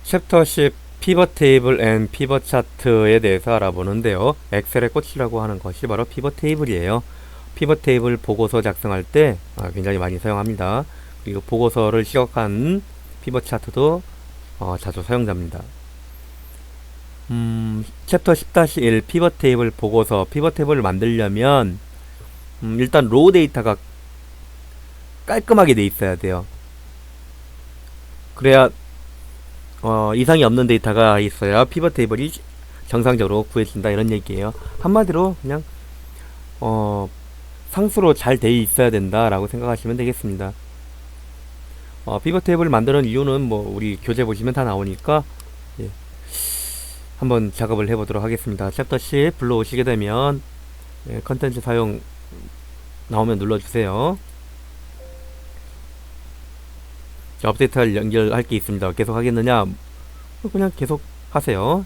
챕터 10 피벗 테이블 앤 피벗 차트에 대해서 알아보는데요. 엑셀의 꽃이라고 하는 것이 바로 피벗 테이블이에요. 피벗 테이블 보고서 작성할 때 굉장히 많이 사용합니다. 그리고 보고서를 시각한 피벗 차트도 자주 사용됩니다. 챕터 10-1 피벗 테이블 보고서 피벗 테이블을 만들려면 일단 로우 데이터가 깔끔하게 돼 있어야 돼요. 그래야 이상이 없는 데이터가 있어야 피벗 테이블이 정상적으로 구해진다 이런 얘기예요. 한마디로 그냥 상수로 잘 돼 있어야 된다라고 생각하시면 되겠습니다. 피벗 테이블을 만드는 이유는 뭐 우리 교재 보시면 다 나오니까 예, 한번 작업을 해보도록 하겠습니다. 챕터 10 불러오시게 되면 컨텐츠 사용 나오면 눌러주세요. 자, 업데이트를 연결할 게 있습니다. 계속 하겠느냐? 그냥 계속 하세요.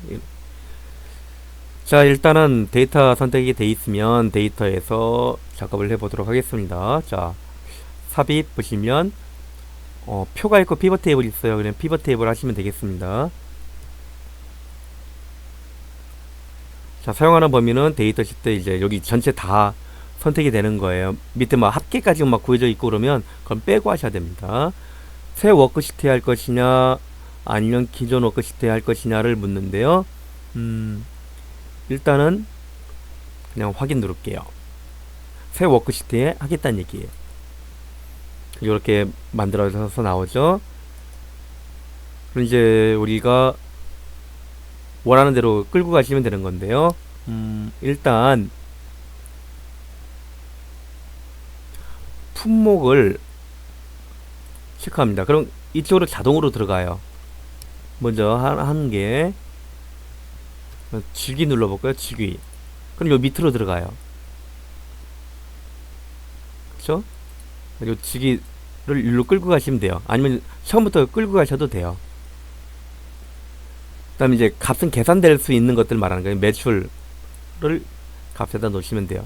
자, 일단은 데이터 선택이 돼 있으면 데이터에서 작업을 해보도록 하겠습니다. 자, 삽입 보시면 표가 있고 피벗 테이블 있어요. 그냥 피벗 테이블 하시면 되겠습니다. 자, 사용하는 범위는 데이터 시트 이제 여기 전체 다 선택이 되는 거예요. 밑에 막 합계까지 막 구해져 있고 그러면 그건 빼고 하셔야 됩니다. 새 워크시트에 할 것이냐 아니면 기존 워크시트에 할 것이냐를 묻는데요. 일단은 그냥 확인 누를게요. 새 워크시트에 하겠다는 얘기예요. 이렇게 만들어져서 나오죠. 그럼 이제 우리가 원하는 대로 끌고 가시면 되는 건데요. 일단 품목을 체크합니다. 그럼 이쪽으로 자동으로 들어가요. 먼저 하는 게 주기 눌러볼까요? 주기. 그럼 요 밑으로 들어가요. 그쵸? 요 주기를 일로 끌고 가시면 돼요. 아니면 처음부터 끌고 가셔도 돼요. 그 다음에 이제 값은 계산될 수 있는 것들 말하는 거예요. 매출을 값에다 놓으시면 돼요.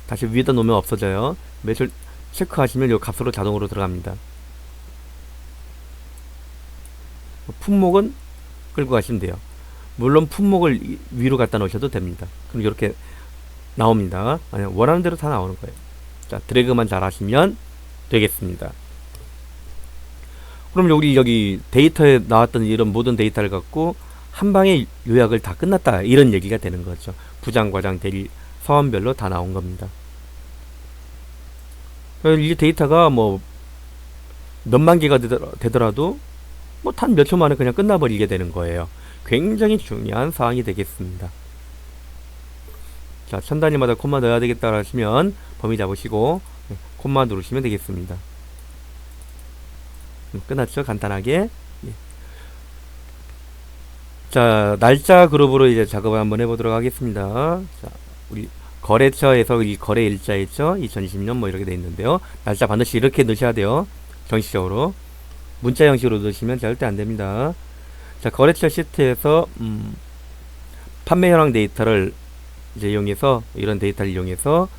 다시 위에다 놓으면 없어져요. 매출 체크하시면 요 값으로 자동으로 들어갑니다. 품목은 끌고 가시면 돼요. 물론 품목을 위로 갖다 놓으셔도 됩니다. 그럼 이렇게 나옵니다. 원하는 대로 다 나오는 거예요. 자, 드래그만 잘 하시면 되겠습니다. 그럼 우리 여기 데이터에 나왔던 이런 모든 데이터를 갖고 한 방에 요약을 다 끝났다 이런 얘기가 되는 거죠. 부장, 과장, 대리, 사원별로 다 나온 겁니다. 이 데이터가 뭐 몇만 개가 되더라도 뭐 단 몇 초 만에 그냥 끝나버리게 되는 거예요. 굉장히 중요한 사항이 되겠습니다. 자, 천 단위마다 콤마 넣어야 되겠다 하시면 범위 잡으시고 콤마 누르시면 되겠습니다. 끝났죠? 간단하게. 예. 자, 날짜 그룹으로 이제 작업을 한번 해보도록 하겠습니다. 자, 우리 거래처에서 이 거래 일자 있죠? 2020년 뭐 이렇게 돼 있는데요. 날짜 반드시 이렇게 넣으셔야 돼요. 정식적으로. 문자 형식으로 넣으시면 절대 안 됩니다. 자, 거래처 시트에서 판매 현황 데이터를 이제 이용해서 이런 데이터를 이용해서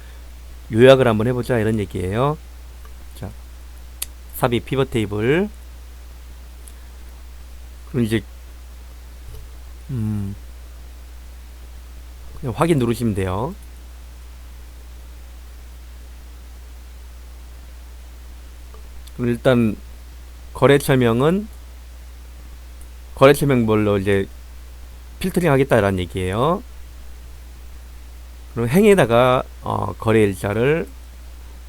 요약을 한번 해보자 이런 얘기예요. 자, 삽입 피벗 테이블. 그럼 이제 그냥 확인 누르시면 돼요. 그럼 일단 거래처명은 거래처명별로 이제 필터링 하겠다라는 얘기예요. 그럼 행에다가 거래일자를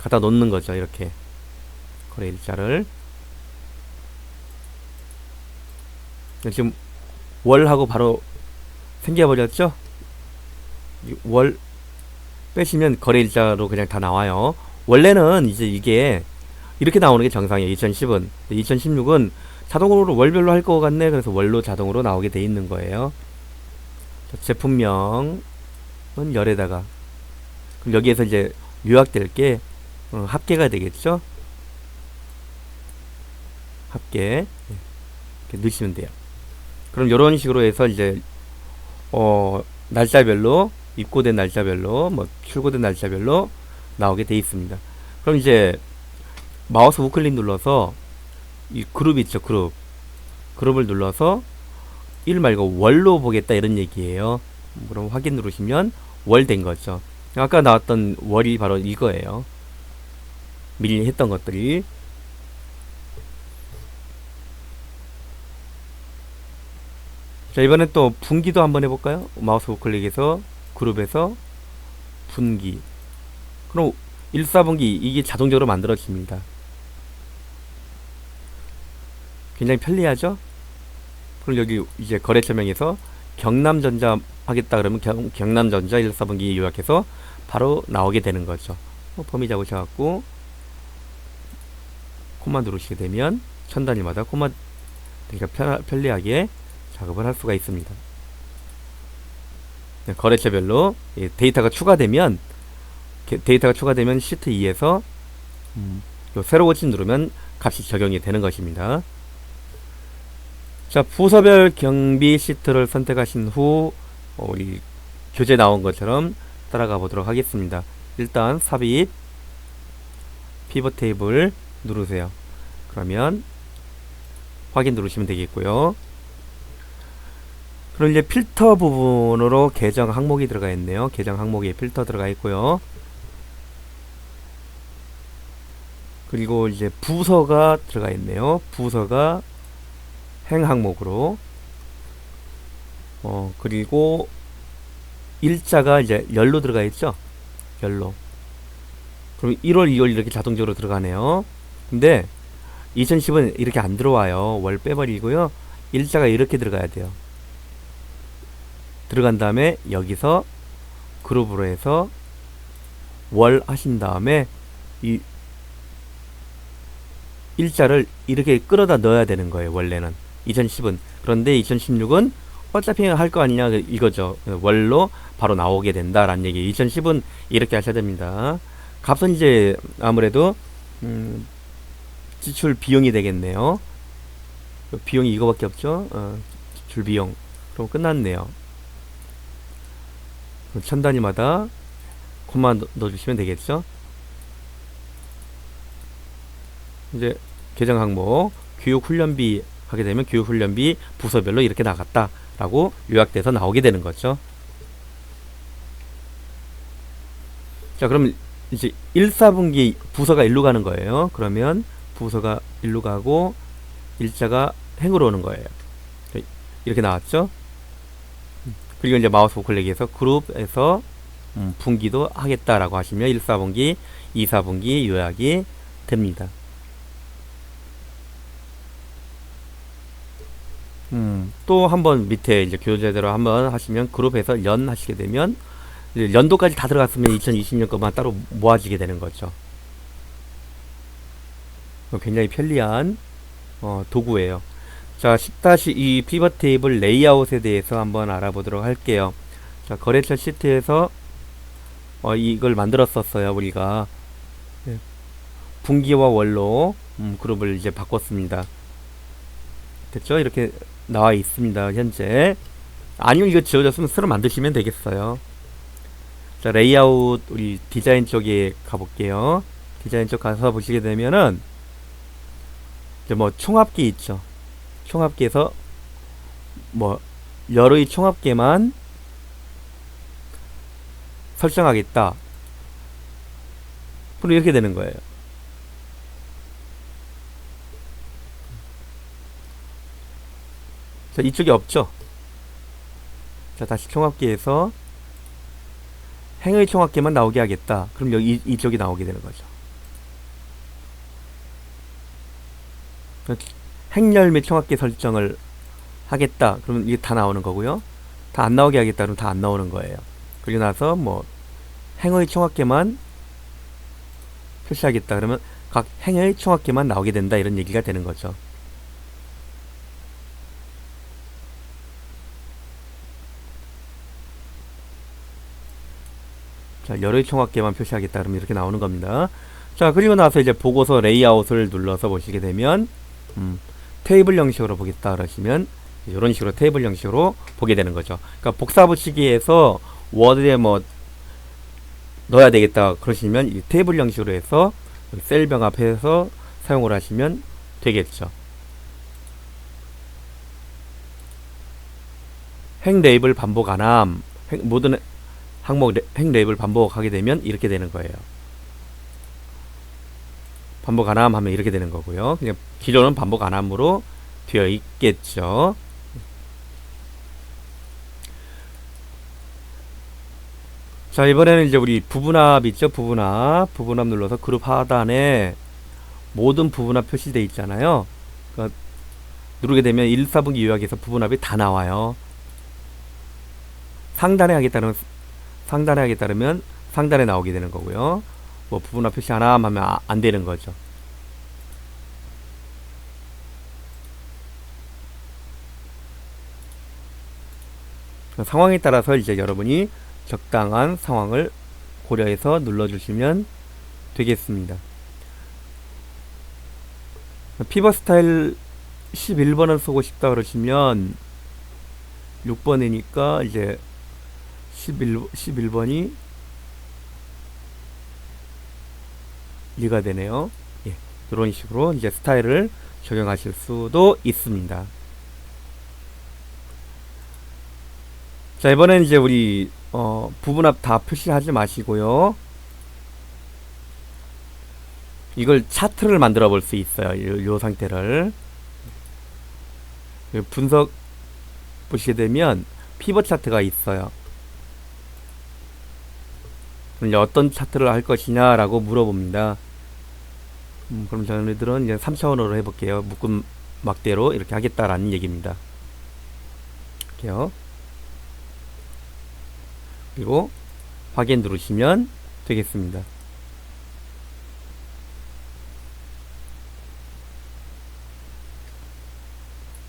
갖다 놓는 거죠. 이렇게 거래일자를 지금 월하고 바로 생겨버렸죠. 월 빼시면 거래일자로 그냥 다 나와요. 원래는 이제 이게 이렇게 나오는 게 정상이에요. 2010은 2016은 자동으로 월별로 할 것 같네. 그래서 월로 자동으로 나오게 돼 있는 거예요. 제품명은 열에다가 그럼 여기에서 이제 요약될 게 합계가 되겠죠. 합계 이렇게 넣으시면 돼요. 그럼 이런 식으로 해서 이제 날짜별로 입고된 날짜별로 뭐 출고된 날짜별로 나오게 돼 있습니다. 그럼 이제 마우스 우클릭 눌러서 이 그룹 있죠. 그룹 그룹을 눌러서 1 말고 월로 보겠다 이런 얘기예요. 그럼 확인 누르시면 월 된 거죠. 아까 나왔던 월이 바로 이거예요. 미리 했던 것들이. 자, 이번엔 또 분기도 한번 해볼까요? 마우스 우클릭해서 그룹에서 분기. 그럼 1, 4분기 이게 자동적으로 만들어집니다. 굉장히 편리하죠? 그럼 여기 이제 거래처명에서 경남전자 하겠다 그러면 경남전자 1, 4분기 요약해서 바로 나오게 되는 거죠. 범위 잡으셔갖고 콤마 누르시게 되면 천 단위마다 콤마 그러니까 편리하게 작업을 할 수가 있습니다. 거래처별로 데이터가 추가되면 시트 2에서 새로 고침 누르면 값이 적용이 되는 것입니다. 자, 부서별 경비 시트를 선택하신 후 우리 교재 나온 것처럼 따라가 보도록 하겠습니다. 일단 삽입 피벗 테이블 누르세요. 그러면 확인 누르시면 되겠고요. 그럼 이제 필터 부분으로 계정 항목이 들어가 있네요. 계정 항목에 필터 들어가 있고요. 그리고 이제 부서가 들어가 있네요. 부서가 행 항목으로 그리고 일자가 이제 열로 들어가 있죠. 열로. 그럼 1월, 2월 이렇게 자동적으로 들어가네요. 근데 2010은 이렇게 안 들어와요. 월 빼버리고요. 일자가 이렇게 들어가야 돼요. 들어간 다음에 여기서 그룹으로 해서 월 하신 다음에 이 일자를 이렇게 끌어다 넣어야 되는 거예요. 원래는 2010은. 그런데 2016은 어차피 할 거 아니냐 이거죠. 월로 바로 나오게 된다라는 얘기. 2010은 이렇게 하셔야 됩니다. 값은 이제 아무래도 지출 비용이 되겠네요. 비용이 이거밖에 없죠. 지출 비용. 그럼 끝났네요. 천 단위마다 콤마 넣어주시면 되겠죠. 이제 계정 항목 교육훈련비 하게 되면 교육훈련비 부서별로 이렇게 나갔다 라고 요약돼서 나오게 되는 거죠. 자, 그럼 이제 1, 4분기 부서가 일로 가는 거예요. 그러면 부서가 일로 가고 일자가 행으로 오는 거예요. 이렇게 나왔죠. 그리고 이제 마우스 우클릭해서 그룹에서 분기도 하겠다라고 하시면 1, 4분기, 2, 4분기 요약이 됩니다. 또 한번 밑에 이제 교재대로 한번 하시면 그룹에서 연 하시게 되면 이제 연도까지 다 들어갔으면 2020년 것만 따로 모아지게 되는 거죠. 굉장히 편리한 도구예요. 자, 10-2 피벗 테이블 레이아웃에 대해서 한번 알아보도록 할게요. 자, 거래처 시트에서 이걸 만들었었어요. 우리가 분기와 월로 그룹을 이제 바꿨습니다. 됐죠? 이렇게 나와 있습니다. 현재. 아니면 이거 지워졌으면 새로 만드시면 되겠어요. 자, 레이아웃 우리 디자인 쪽에 가볼게요. 디자인 쪽 가서 보시게 되면은 이제 뭐 총합기 있죠. 총합기에서 뭐 열의 총합계만 설정하겠다. 그럼 이렇게 되는 거예요. 자, 이쪽이 없죠. 자, 다시 총합계에서 행의 총합계만 나오게 하겠다. 그럼 여기 이쪽이 나오게 되는 거죠. 행렬 및 총합계 설정을 하겠다. 그러면 이게 다 나오는 거고요. 다 안 나오게 하겠다. 그러면 다 안 나오는 거예요. 그리고 나서 뭐 행의 총합계만 표시하겠다. 그러면 각 행의 총합계만 나오게 된다. 이런 얘기가 되는 거죠. 자, 열의 총합계만 표시하겠다. 그러면 이렇게 나오는 겁니다. 자, 그리고 나서 이제 보고서 레이아웃을 눌러서 보시게 되면 테이블 형식으로 보겠다 그러시면 이런 식으로 테이블 형식으로 보게 되는 거죠. 그러니까 복사 붙이기에서 워드에 뭐 넣어야 되겠다 그러시면 이 테이블 형식으로 해서 셀 병합해서 사용을 하시면 되겠죠. 행 레이블 반복 안함. 모든 항목 행 레이블 반복하게 되면 이렇게 되는 거예요. 반복 안함 하면 이렇게 되는 거고요. 그냥 기존은 반복 안함으로 되어 있겠죠. 자, 이번에는 이제 우리 부분합 있죠? 부분합 눌러서 그룹 하단에 모든 부분합 표시되어 있잖아요. 그러니까 누르게 되면 1, 4분기 요약에서 부분합이 다 나와요. 상단에 하게 따르면 상단에 나오게 되는 거고요. 뭐 부분합 표시 하나 하면 안 되는 거죠. 상황에 따라서 이제 여러분이 적당한 상황을 고려해서 눌러주시면 되겠습니다. 피벗 스타일 11번을 쓰고 싶다 그러시면 6번이니까 이제 11번이 2가 되네요. 예, 이런 식으로 이제 스타일을 적용하실 수도 있습니다. 자, 이번엔 이제 우리 부분합 다 표시하지 마시고요. 이걸 차트를 만들어 볼 수 있어요. 요 상태를 분석 보시게 되면 피벗 차트가 있어요. 그럼 어떤 차트를 할 것이냐라고 물어봅니다. 그럼 저희들은 이제 3차원으로 해볼게요. 묶음 막대로 이렇게 하겠다라는 얘기입니다. 이렇게요. 그리고 확인 누르시면 되겠습니다.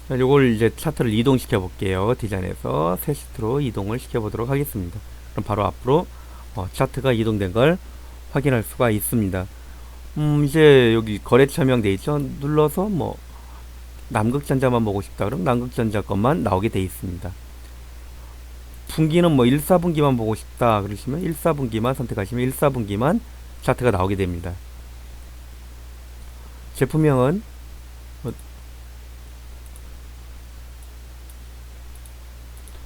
자, 요걸 이제 차트를 이동시켜 볼게요. 디자인에서 새 시트로 이동을 시켜 보도록 하겠습니다. 그럼 바로 앞으로 차트가 이동된 걸 확인할 수가 있습니다. 이제 여기 거래처명 돼 있죠. 눌러서 뭐 남극전자만 보고 싶다 그러면 남극전자 것만 나오게 돼 있습니다. 분기는 뭐 1, 4분기만 보고 싶다 그러시면 1, 4분기만 선택하시면 1, 4분기만 차트가 나오게 됩니다. 제품명은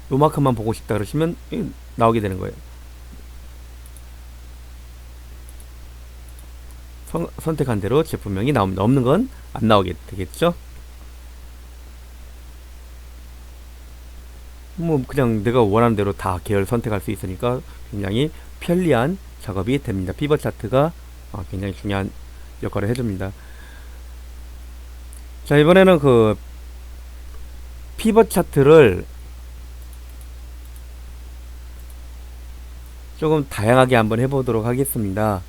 요만큼만 보고 싶다 그러시면 나오게 되는 거예요. 선택한 대로 제품명이 나옵니다. 없는 건 안 나오게 되겠죠. 뭐 그냥 내가 원하는 대로 다 계열 선택할 수 있으니까 굉장히 편리한 작업이 됩니다. 피벗 차트가 굉장히 중요한 역할을 해줍니다. 자, 이번에는 그 피벗 차트를 조금 다양하게 한번 해보도록 하겠습니다.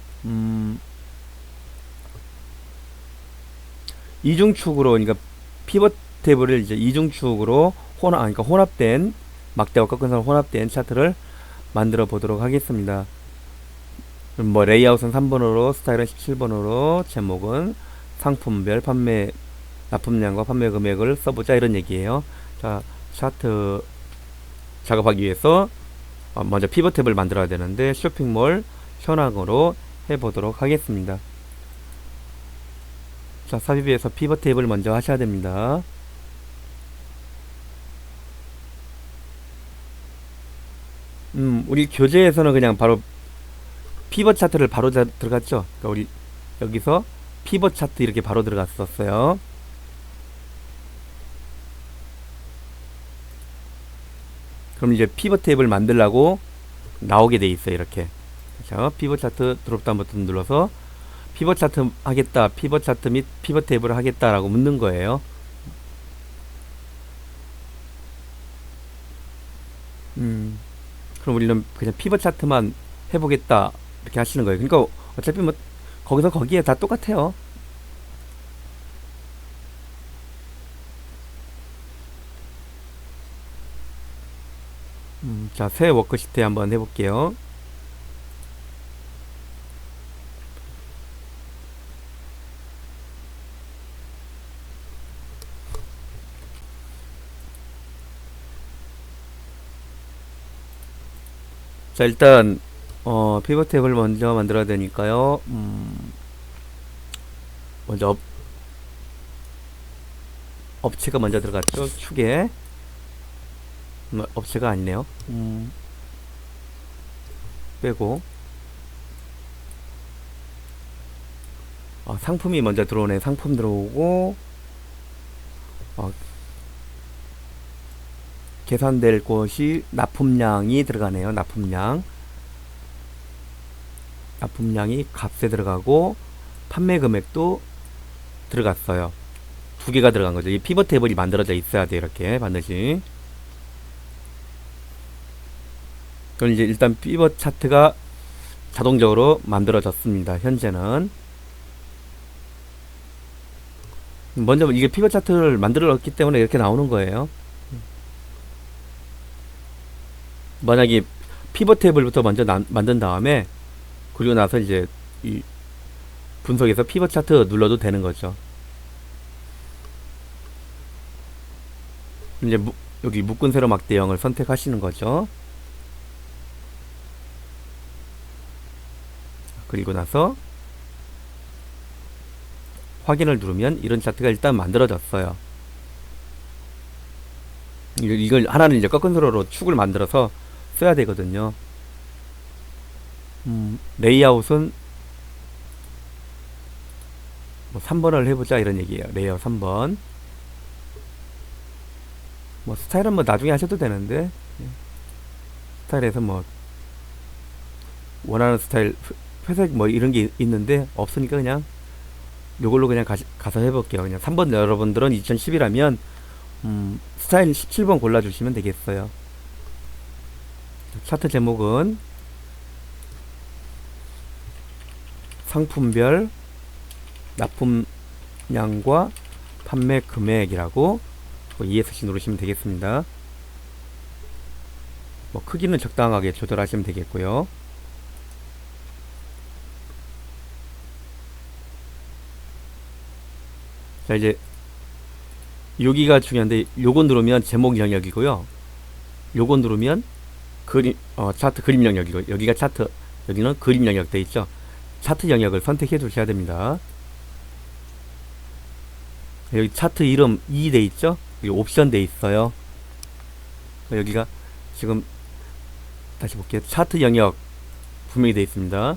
이중축으로, 그러니까 피벗 탭을 이제 이중축으로 그러니까 혼합된 막대와 꺾은 선 혼합된 차트를 만들어 보도록 하겠습니다. 뭐 레이아웃은 3번으로, 스타일은 17번으로, 제목은 상품별 판매 납품량과 판매 금액을 써보자 이런 얘기예요. 자, 차트 작업하기 위해서 먼저 피벗 탭을 만들어야 되는데 쇼핑몰 현황으로 해보도록 하겠습니다. 자, 삽입에서 피벗 탭을 먼저 하셔야 됩니다. 우리 교재에서는 그냥 바로 피벗 차트를 바로 들어갔죠. 그러니까 우리 여기서 피벗 차트 이렇게 바로 들어갔었어요. 그럼 이제 피벗 탭을 만들라고 나오게 돼 있어요. 이렇게. 자, 피벗 차트 드롭다운 버튼 눌러서 피벗 차트 하겠다, 피벗 차트 및 피벗 탭을 하겠다라고 묻는 거예요. 그럼 우리는 그냥 피벗 차트만 해보겠다 이렇게 하시는 거예요. 그러니까 어차피 뭐 거기서 거기에 다 똑같아요. 자, 새 워크시트에 한번 해볼게요. 자, 일단 피벗 탭을 먼저 만들어야 되니까요. 먼저 업체가 먼저 들어갔죠. 축에 업체가 아니네요. 빼고 상품이 먼저 들어오네. 상품 들어오고 어, 계산될 곳이 납품량이 들어가네요. 납품량이 값에 들어가고 판매 금액도 들어갔어요. 두 개가 들어간 거죠. 이 피벗 테이블이 만들어져 있어야 돼. 이렇게 반드시. 그럼 이제 일단 피벗 차트가 자동적으로 만들어졌습니다. 현재는 먼저 이게 피벗 차트를 만들었기 때문에 이렇게 나오는 거예요. 만약에 피벗 테이블부터 먼저 만든 다음에 그리고 나서 이제 이 분석에서 피벗 차트 눌러도 되는 거죠. 이제 여기 묶은 세로 막대형을 선택하시는 거죠. 그리고 나서 확인을 누르면 이런 차트가 일단 만들어졌어요. 이걸 하나는 이제 꺾은 세로로 축을 만들어서 써야 되거든요. 레이아웃은 뭐 3번을 해보자 이런 얘기예요. 레이아웃 3번. 뭐 스타일은 뭐 나중에 하셔도 되는데 스타일에서 뭐 원하는 스타일 회색 뭐 이런 게 있는데 없으니까 그냥 요걸로 그냥 가서 해볼게요. 그냥 3번 여러분들은 2010이라면 스타일 17번 골라주시면 되겠어요. 차트 제목은 상품별 납품량과 판매 금액이라고 ESC 누르시면 되겠습니다. 뭐 크기는 적당하게 조절하시면 되겠고요. 자, 이제 여기가 중요한데 요거 누르면 제목 영역이고요. 요거 누르면 차트 그림 영역이고 여기가 차트, 여기는 그림 영역 돼 있죠. 차트 영역을 선택해 주셔야 됩니다. 여기 차트 이름 2 돼 있죠. 여기 옵션 돼 있어요. 여기가 지금 다시 볼게요. 차트 영역 분명히 돼 있습니다.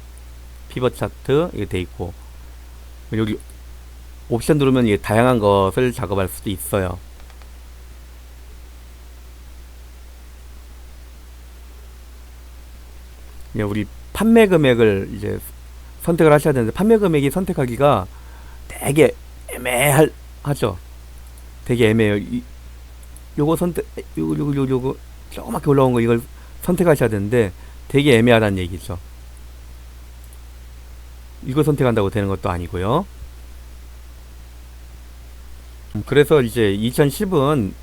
피벗 차트 이게 돼 있고 여기 옵션 누르면 이게 다양한 것을 작업할 수도 있어요. 이제 우리 판매 금액을 이제 선택을 하셔야 되는데 판매 금액이 선택하기가 되게 애매하죠. 되게 애매해요. 요거 요거 조그맣게 올라온 거 이걸 선택하셔야 되는데 되게 애매하다는 얘기죠. 이거 선택한다고 되는 것도 아니고요. 그래서 이제 2010은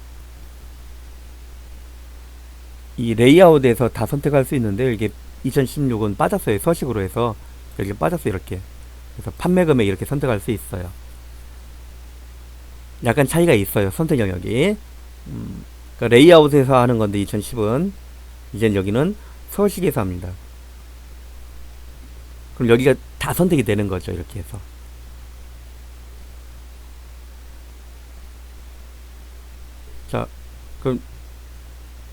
이 레이아웃에서 다 선택할 수 있는데 이게 2016은 빠졌어요. 서식으로 해서 여기 빠졌어요. 이렇게. 그래서 판매 금액 이렇게 선택할 수 있어요. 약간 차이가 있어요. 선택 영역이. 그러니까 레이아웃에서 하는 건데 2010은 이젠 여기는 서식에서 합니다. 그럼 여기가 다 선택이 되는 거죠. 이렇게 해서. 자, 그럼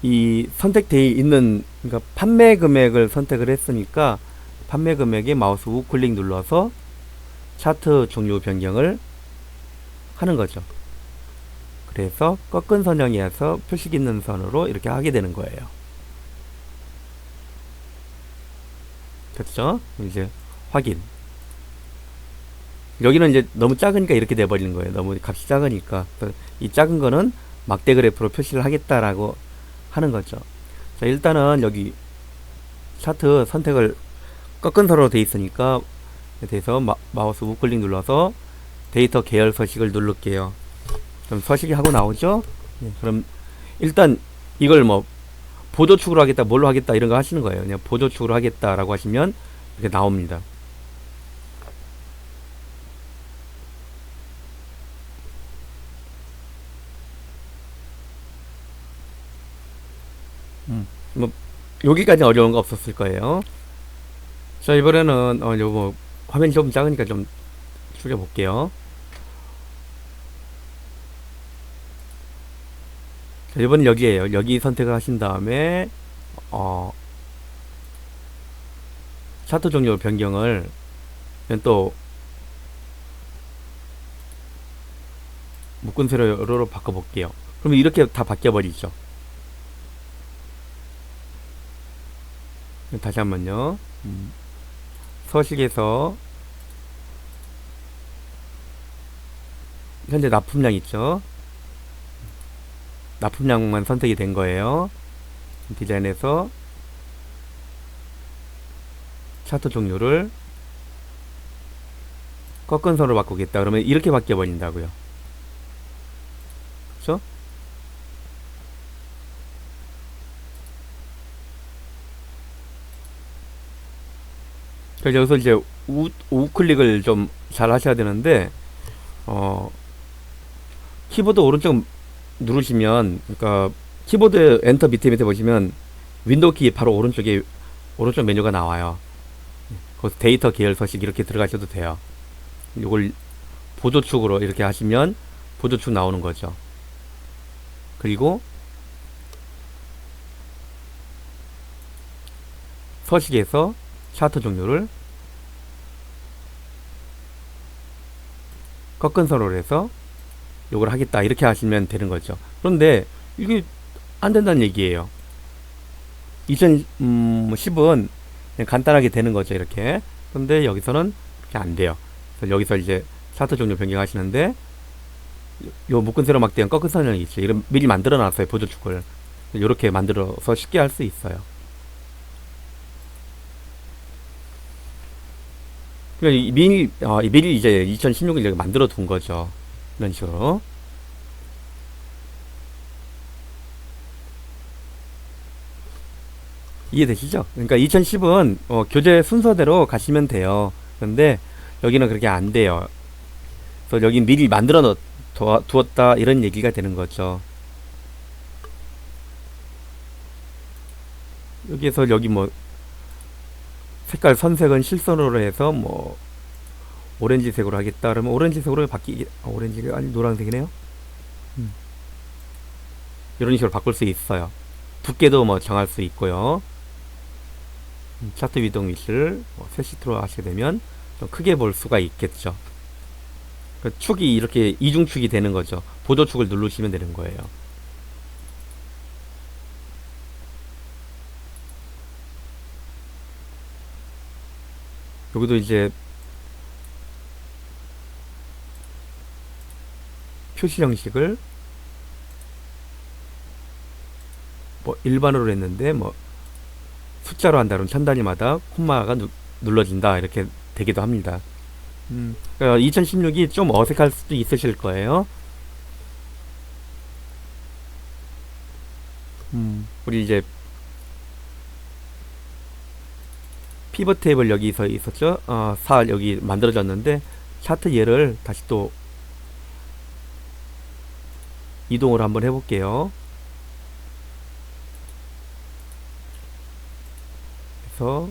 이 선택되어 있는, 그러니까 판매 금액을 선택을 했으니까 판매 금액에 마우스 우클릭 눌러서 차트 종류 변경을 하는 거죠. 그래서 꺾은 선형에서 표식 있는 선으로 이렇게 하게 되는 거예요. 됐죠? 이제 확인. 여기는 이제 너무 작으니까 이렇게 돼버리는 거예요. 너무 값이 작으니까. 이 작은 거는 막대 그래프로 표시를 하겠다라고 하는 거죠. 자, 일단은 여기 차트 선택을 꺾은 선으로 돼 있으니까 그래서 마우스 우클릭 눌러서 데이터 계열 서식을 누를게요. 그럼 서식이 하고 나오죠? 네, 그럼 일단 이걸 뭐 보조축으로 하겠다, 뭘로 하겠다 이런 거 하시는 거예요. 그냥 보조축으로 하겠다라고 하시면 이렇게 나옵니다. 뭐 여기까지 어려운 거 없었을 거예요. 자, 이번에는 요거 화면이 좀 작으니까 좀 줄여 볼게요. 자, 이번엔 여기에요. 여기 선택을 하신 다음에 차트 종료 변경을 또 묶은 세로로 바꿔볼게요. 그러면 이렇게 다 바뀌어버리죠. 다시 한번요. 서식에서 현재 납품량 있죠. 납품량만 선택이 된 거예요. 디자인에서 차트 종류를 꺾은 선으로 바꾸겠다. 그러면 이렇게 바뀌어 버린다고요. 그렇죠? 그래서 여기서 이제 우클릭을 좀 잘 하셔야 되는데 키보드 오른쪽 누르시면, 그러니까 키보드 엔터 밑에 보시면 윈도우 키 바로 오른쪽에 오른쪽 메뉴가 나와요. 거기서 데이터 계열 서식 이렇게 들어가셔도 돼요. 이걸 보조축으로 이렇게 하시면 보조축 나오는 거죠. 그리고 서식에서 차트 종류를 꺾은 선으로 해서 요걸 하겠다 이렇게 하시면 되는 거죠. 그런데 이게 안 된다는 얘기예요. 2010은 그냥 간단하게 되는 거죠, 이렇게. 근데 여기서는 그렇게 안 돼요. 그래서 여기서 이제 차트 종류 변경하시는데 요 묶은 세로 막대한 꺾은 선이 있죠. 이런 미리 만들어 놨어요, 보조축을. 이렇게 만들어서 쉽게 할 수 있어요. 그러니까 미리 이제 2016을 이렇게 만들어 둔 거죠. 이런 식으로. 이해되시죠? 그러니까 2010은 교재 순서대로 가시면 돼요. 그런데 여기는 그렇게 안 돼요. 그래서 여기 미리 만들어 두었다 이런 얘기가 되는 거죠. 여기에서 여기 뭐 색깔 선색은 실선으로 해서 뭐 오렌지색으로 하겠다 그러면 오렌지색으로 바뀌기, 오렌지가 아니 노란색이네요. 이런 식으로 바꿀 수 있어요. 두께도 뭐 정할 수 있고요. 차트 위동 위치를 세시트로 하시게 되면 좀 크게 볼 수가 있겠죠. 그 축이 이렇게 이중축이 되는 거죠. 보조축을 누르시면 되는 거예요. 여기도 이제 표시 형식을 뭐 일반으로 했는데 뭐 숫자로 한다 그러면 천 단위마다 콤마가 눌러진다 이렇게 되기도 합니다. 그러니까 2016이 좀 어색할 수도 있으실 거예요. 우리 이제 피벗 테이블 여기서 있었죠. 4 여기 만들어졌는데 차트 얘를 다시 또 이동을 한번 해볼게요. 그래서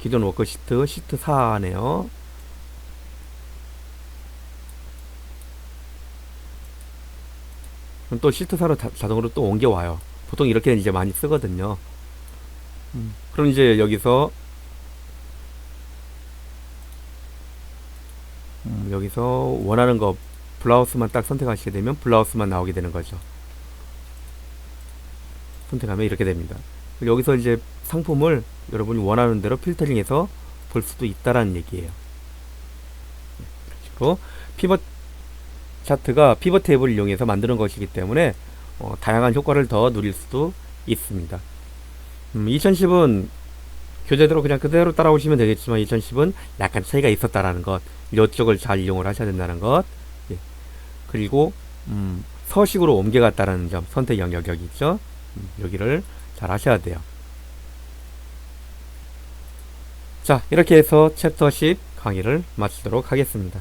기존 워크시트 시트 4네요. 그럼 또 시트 4로 자동으로 또 옮겨와요. 보통 이렇게 이제 많이 쓰거든요. 그럼 이제 여기서 여기서 원하는 거 블라우스만 딱 선택하시게 되면 블라우스만 나오게 되는 거죠. 선택하면 이렇게 됩니다. 여기서 이제 상품을 여러분이 원하는 대로 필터링해서 볼 수도 있다라는 얘기예요. 이런 식으로 피벗 차트가 피벗 테이블을 이용해서 만드는 것이기 때문에 다양한 효과를 더 누릴 수도 있습니다. 2010은 교재대로 그냥 그대로 따라오시면 되겠지만 2010은 약간 차이가 있었다라는 것, 이쪽을 잘 이용을 하셔야 된다는 것, 예. 그리고 서식으로 옮겨갔다는 점, 선택 영역 여기 있죠. 여기를 잘 하셔야 돼요. 자, 이렇게 해서 챕터 10 강의를 마치도록 하겠습니다.